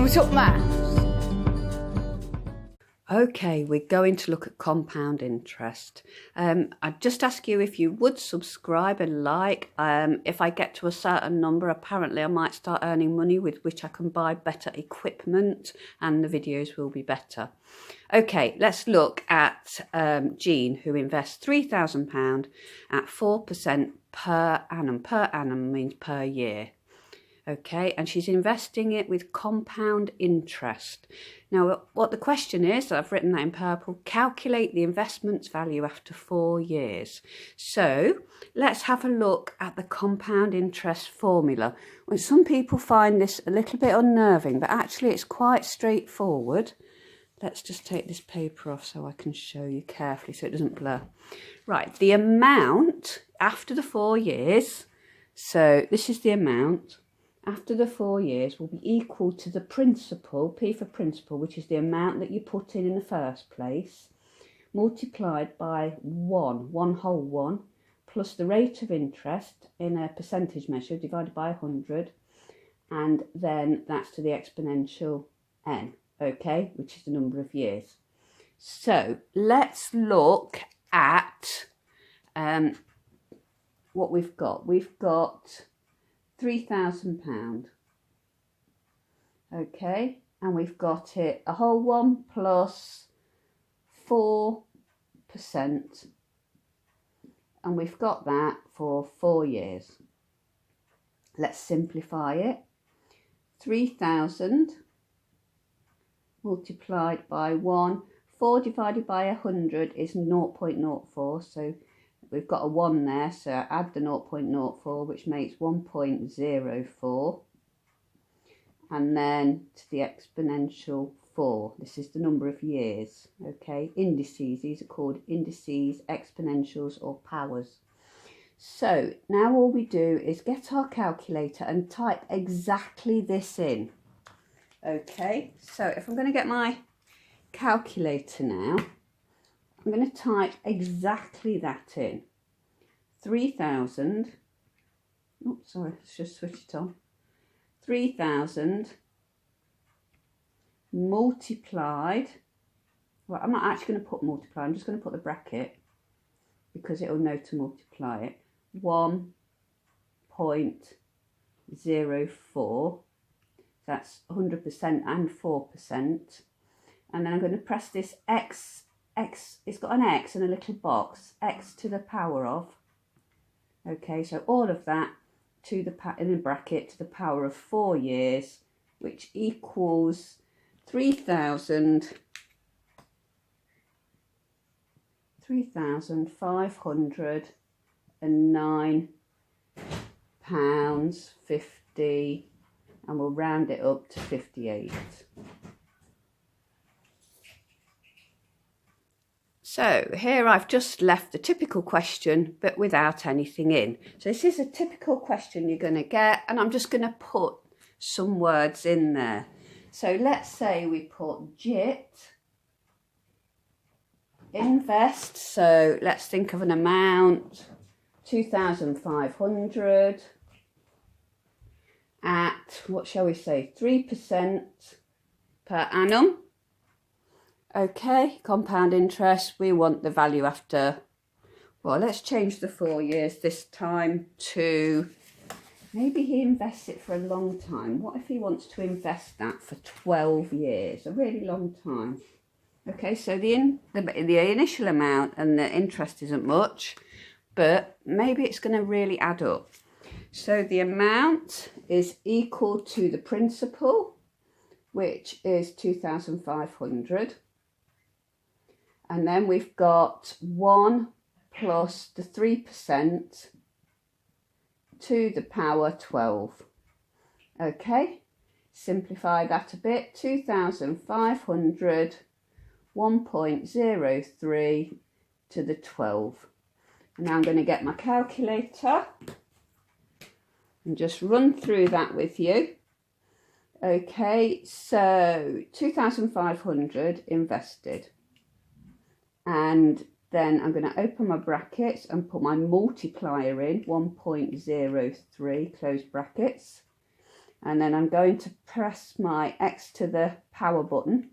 What's up, maths? Okay, we're going to look at compound interest. I'd just ask you if you would subscribe and like. If I get to a certain number, apparently I might start earning money with which I can buy better equipment and the videos will be better. Okay, let's look at Jean, who invests £3,000 at 4% per annum. Per annum means per year. Okay, and she's investing it with compound interest. Now, what the question is, I've written that in purple, calculate the investment's value after 4 years. So let's have a look at the compound interest formula. Well, some people find this a little bit unnerving, but actually it's quite straightforward. Let's just take this paper off so I can show you carefully so it doesn't blur. Right, the amount after the 4 years, so this is the amount, after the 4 years will be equal to the principal, P for principal, which is the amount that you put in the first place, multiplied by 1 whole 1, plus the rate of interest in a percentage measure divided by 100, and then that's to the exponential n, okay, which is the number of years. So let's look at what we've got. We've got £3,000, okay, and we've got it a whole 1 plus 4%, and we've got that for 4 years. Let's simplify it. 3,000 multiplied by 1, 4 divided by 100 is 0.04, so we've got a 1 there, so add the 0.04, which makes 1.04, and then to the exponential 4. This is the number of years, okay? Indices, these are called indices, exponentials or powers. So now all we do is get our calculator and type exactly this in, okay? So if I'm going to get my calculator now, I'm going to type exactly that in. 3,000, oh sorry, let's just switch it on. 3,000 multiplied, well, I'm not actually going to put multiply, I'm just going to put the bracket because it'll know to multiply it. 1.04, that's 100% and 4%. And then I'm going to press this X, it's got an X and a little box, X to the power of, okay, so all of that to the in a bracket to the power of 4 years, which equals £3,509.50, and we'll round it up to 58. So here I've just left the typical question, but without anything in. So this is a typical question you're going to get, and I'm just going to put some words in there. So let's say we put JIT, invest, so let's think of an amount, 2,500 at, what shall we say, 3% per annum. Okay, compound interest, we want the value after, well, let's change the 4 years this time to, maybe he invests it for a long time. What if he wants to invest that for 12 years, a really long time? Okay, so the initial amount and the interest isn't much, but maybe it's going to really add up. So the amount is equal to the principal, which is 2,500. And then we've got 1 plus the 3% to the power 12. Okay, simplify that a bit. 2,500, 1.03 to the 12. And now I'm going to get my calculator and just run through that with you. Okay, so 2,500 invested. And then I'm going to open my brackets and put my multiplier in, 1.03, close brackets. and then I'm going to press my X to the power button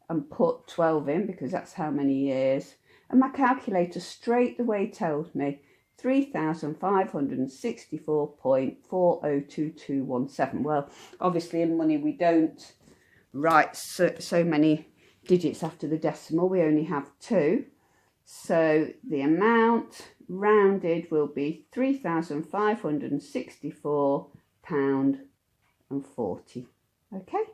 and put 12 in because that's how many years, and my calculator straight away tells me 3,564.402217. Well, obviously in money we don't write so many digits after the decimal, we only have 2. So the amount rounded will be £3,564.40. Okay.